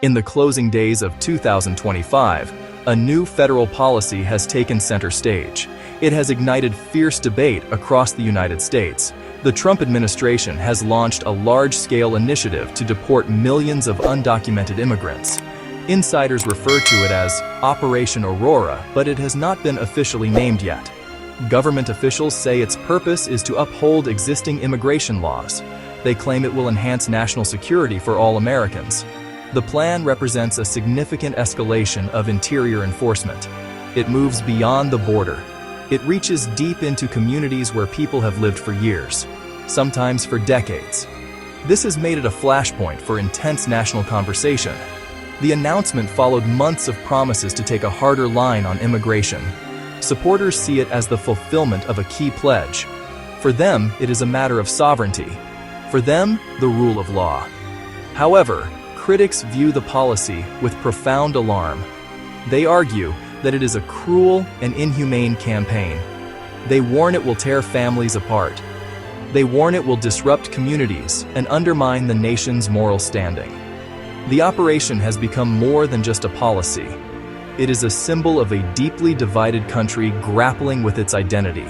In the closing days of 2025, a new federal policy has taken center stage. It has ignited fierce debate across the United States. The Trump administration has launched a large-scale initiative to deport millions of undocumented immigrants. Insiders refer to it as Operation Aurora, but it has not been officially named yet. Government officials say its purpose is to uphold existing immigration laws. They claim it will enhance national security for all Americans. The plan represents a significant escalation of interior enforcement. It moves beyond the border. It reaches deep into communities where people have lived for years, sometimes for decades. This has made it a flashpoint for intense national conversation. The announcement followed months of promises to take a harder line on immigration. Supporters see it as the fulfillment of a key pledge. For them, it is a matter of sovereignty. For them, the rule of law. However, critics view the policy with profound alarm. They argue that it is a cruel and inhumane campaign. They warn it will tear families apart. They warn it will disrupt communities and undermine the nation's moral standing. The operation has become more than just a policy. It is a symbol of a deeply divided country grappling with its identity.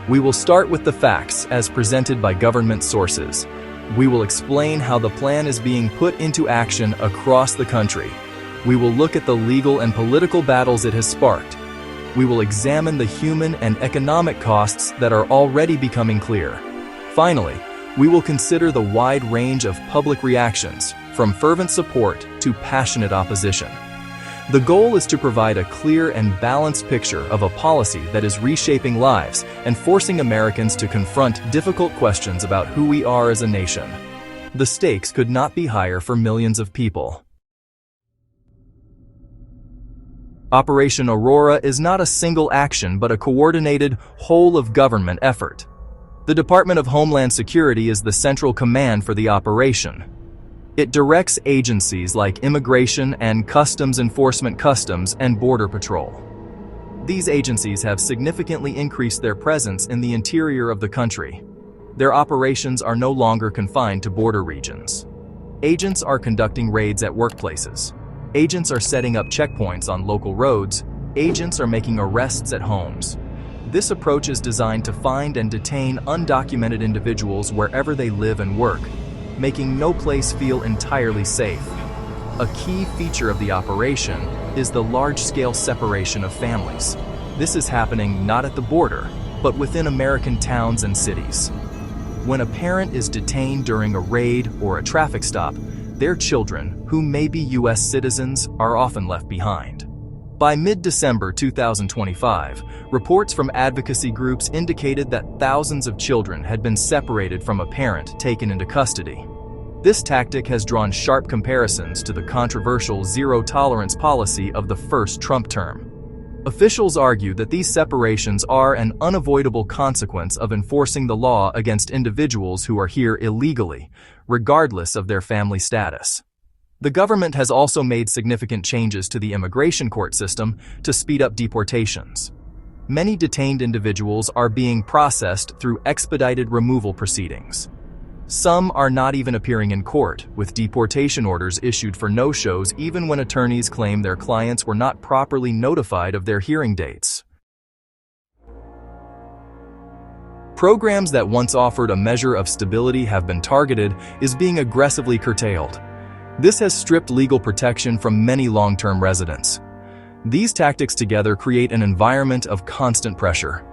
We will start with the facts as presented by government sources. We will explain how the plan is being put into action across the country. We will look at the legal and political battles it has sparked. We will examine the human and economic costs that are already becoming clear. Finally, we will consider the wide range of public reactions, from fervent support to passionate opposition. The goal is to provide a clear and balanced picture of a policy that is reshaping lives and forcing Americans to confront difficult questions about who we are as a nation. The stakes could not be higher for millions of people. Operation Aurora is not a single action but a coordinated, whole-of-government effort. The Department of Homeland Security is the central command for the operation. It directs agencies like Immigration and Customs Enforcement, Customs and Border Patrol. These agencies have significantly increased their presence in the interior of the country. Their operations are no longer confined to border regions. Agents are conducting raids at workplaces. Agents are setting up checkpoints on local roads. Agents are making arrests at homes. This approach is designed to find and detain undocumented individuals wherever they live and work, making no place feel entirely safe. A key feature of the operation is the large-scale separation of families. This is happening not at the border, but within American towns and cities. When a parent is detained during a raid or a traffic stop, their children, who may be U.S. citizens, are often left behind. By mid-December 2025, reports from advocacy groups indicated that thousands of children had been separated from a parent taken into custody. This tactic has drawn sharp comparisons to the controversial zero-tolerance policy of the first Trump term. Officials argue that these separations are an unavoidable consequence of enforcing the law against individuals who are here illegally, regardless of their family status. The government has also made significant changes to the immigration court system to speed up deportations. Many detained individuals are being processed through expedited removal proceedings. Some are not even appearing in court, with deportation orders issued for no-shows even when attorneys claim their clients were not properly notified of their hearing dates. Programs that once offered a measure of stability have been targeted is being aggressively curtailed. This has stripped legal protection from many long-term residents. These tactics together create an environment of constant pressure.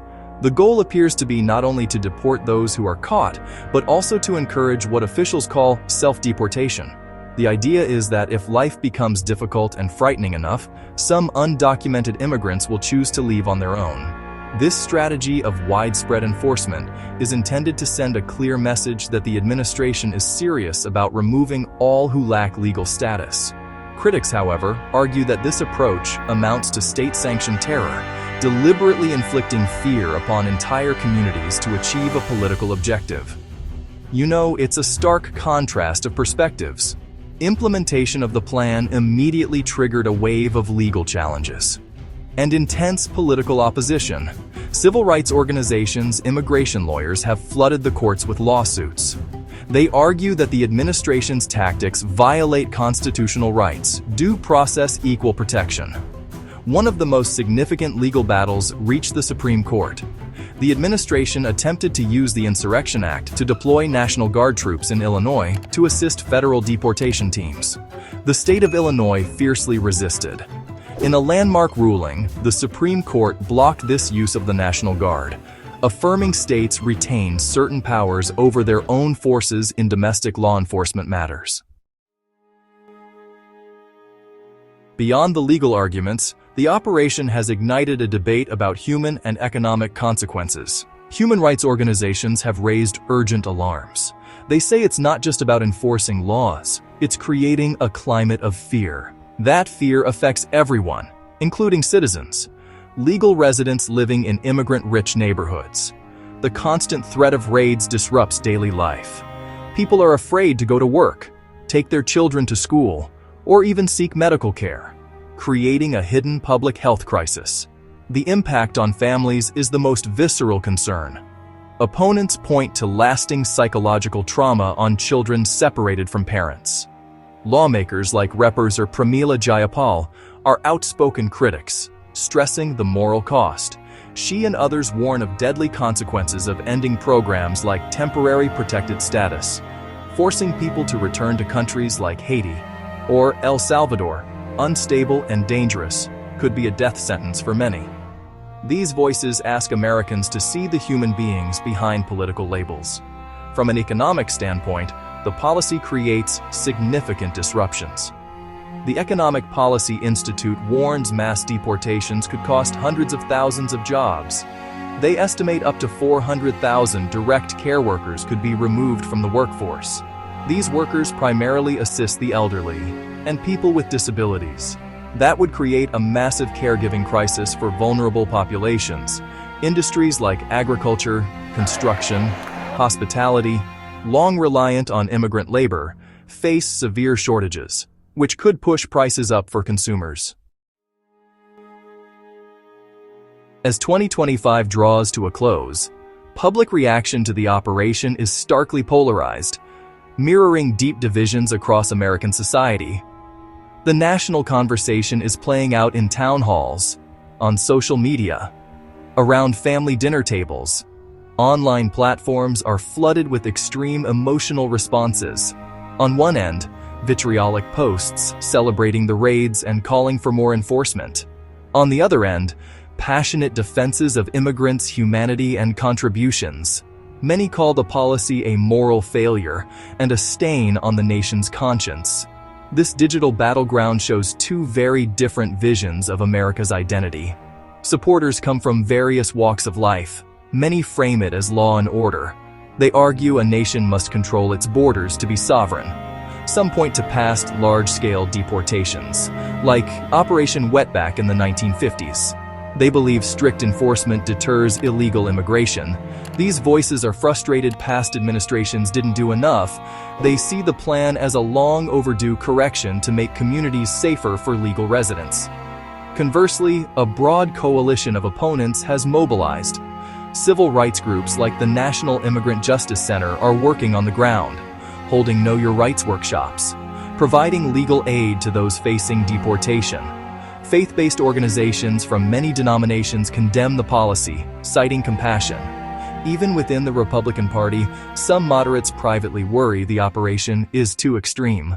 The goal appears to be not only to deport those who are caught, but also to encourage what officials call self-deportation. The idea is that if life becomes difficult and frightening enough, some undocumented immigrants will choose to leave on their own. This strategy of widespread enforcement is intended to send a clear message that the administration is serious about removing all who lack legal status. Critics, however, argue that this approach amounts to state-sanctioned terror, deliberately inflicting fear upon entire communities to achieve a political objective. You know, it's a stark contrast of perspectives. Implementation of the plan immediately triggered a wave of legal challenges and intense political opposition. Civil rights organizations, immigration lawyers have flooded the courts with lawsuits. They argue that the administration's tactics violate constitutional rights, due process, equal protection. One of the most significant legal battles reached the Supreme Court. The administration attempted to use the Insurrection Act to deploy National Guard troops in Illinois to assist federal deportation teams. The state of Illinois fiercely resisted. In a landmark ruling, the Supreme Court blocked this use of the National Guard, affirming states retain certain powers over their own forces in domestic law enforcement matters. Beyond the legal arguments, the operation has ignited a debate about human and economic consequences. Human rights organizations have raised urgent alarms. They say it's not just about enforcing laws, it's creating a climate of fear. That fear affects everyone, including citizens, legal residents living in immigrant-rich neighborhoods. The constant threat of raids disrupts daily life. People are afraid to go to work, take their children to school, or even seek medical care, creating a hidden public health crisis. The impact on families is the most visceral concern. Opponents point to lasting psychological trauma on children separated from parents. Lawmakers like Representative Pramila Jayapal are outspoken critics, stressing the moral cost. She and others warn of deadly consequences of ending programs like temporary protected status, forcing people to return to countries like Haiti or El Salvador. Unstable and dangerous, could be a death sentence for many. These voices ask Americans to see the human beings behind political labels. From an economic standpoint, the policy creates significant disruptions. The Economic Policy Institute warns mass deportations could cost hundreds of thousands of jobs. They estimate up to 400,000 direct care workers could be removed from the workforce. These workers primarily assist the elderly and people with disabilities. That would create a massive caregiving crisis for vulnerable populations. Industries like agriculture, construction, hospitality, long reliant on immigrant labor, face severe shortages, which could push prices up for consumers. As 2025 draws to a close, public reaction to the operation is starkly polarized, mirroring deep divisions across American society. The national conversation is playing out in town halls, on social media, around family dinner tables. Online platforms are flooded with extreme emotional responses. On one end, vitriolic posts celebrating the raids and calling for more enforcement. On the other end, passionate defenses of immigrants' humanity and contributions. Many call the policy a moral failure and a stain on the nation's conscience. This digital battleground shows two very different visions of America's identity. Supporters come from various walks of life. Many frame it as law and order. They argue a nation must control its borders to be sovereign. Some point to past large-scale deportations, like Operation Wetback in the 1950s. They believe strict enforcement deters illegal immigration. These voices are frustrated past administrations didn't do enough. They see the plan as a long overdue correction to make communities safer for legal residents. Conversely, a broad coalition of opponents has mobilized. Civil rights groups like the National Immigrant Justice Center are working on the ground, holding Know Your Rights workshops, providing legal aid to those facing deportation. Faith-based organizations from many denominations condemn the policy, citing compassion. Even within the Republican Party, some moderates privately worry the operation is too extreme.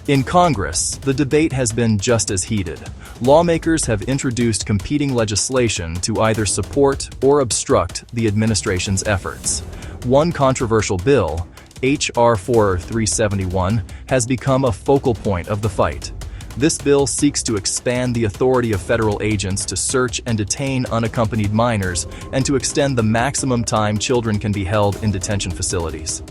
In Congress, the debate has been just as heated. Lawmakers have introduced competing legislation to either support or obstruct the administration's efforts. One controversial bill, H.R. 4371, has become a focal point of the fight. This bill seeks to expand the authority of federal agents to search and detain unaccompanied minors and to extend the maximum time children can be held in detention facilities.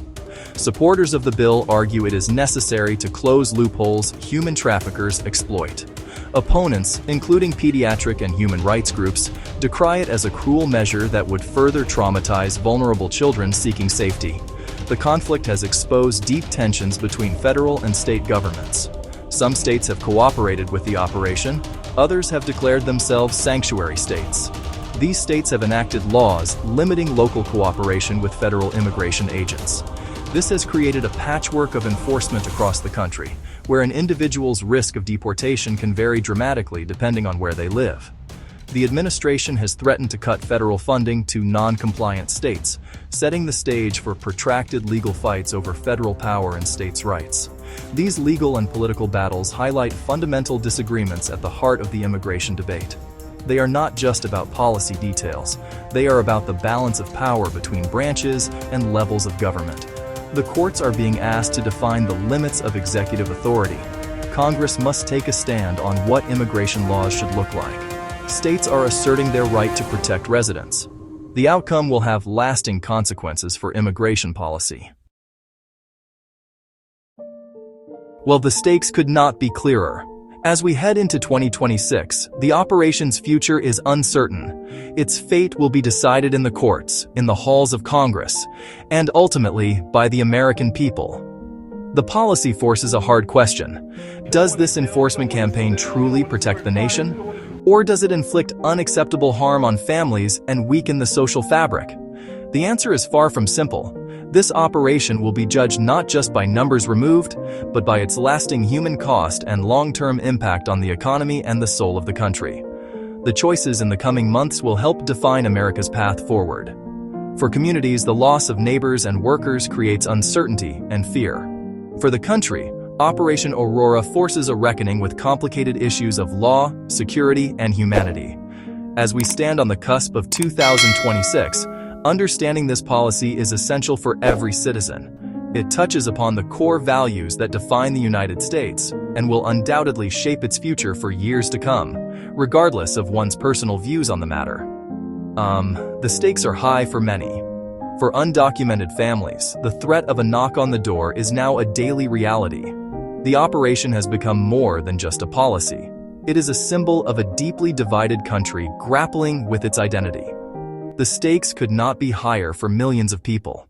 Supporters of the bill argue it is necessary to close loopholes human traffickers exploit. Opponents, including pediatric and human rights groups, decry it as a cruel measure that would further traumatize vulnerable children seeking safety. The conflict has exposed deep tensions between federal and state governments. Some states have cooperated with the operation, others have declared themselves sanctuary states. These states have enacted laws limiting local cooperation with federal immigration agents. This has created a patchwork of enforcement across the country, where an individual's risk of deportation can vary dramatically depending on where they live. The administration has threatened to cut federal funding to non-compliant states, setting the stage for protracted legal fights over federal power and states' rights. These legal and political battles highlight fundamental disagreements at the heart of the immigration debate. They are not just about policy details, they are about the balance of power between branches and levels of government. The courts are being asked to define the limits of executive authority. Congress must take a stand on what immigration laws should look like. States are asserting their right to protect residents. The outcome will have lasting consequences for immigration policy. Well, the stakes could not be clearer. As we head into 2026, the operation's future is uncertain. Its fate will be decided in the courts, in the halls of Congress, and ultimately by the American people. The policy forces a hard question. Does this enforcement campaign truly protect the nation? Or does it inflict unacceptable harm on families and weaken the social fabric? The answer is far from simple. This operation will be judged not just by numbers removed, but by its lasting human cost and long-term impact on the economy and the soul of the country. The choices in the coming months will help define America's path forward. For communities, the loss of neighbors and workers creates uncertainty and fear. For the country, Operation Aurora forces a reckoning with complicated issues of law, security, and humanity. As we stand on the cusp of 2026, understanding this policy is essential for every citizen. It touches upon the core values that define the United States and will undoubtedly shape its future for years to come, regardless of one's personal views on the matter. The stakes are high for many. For undocumented families, the threat of a knock on the door is now a daily reality. The operation has become more than just a policy. It is a symbol of a deeply divided country grappling with its identity. The stakes could not be higher for millions of people.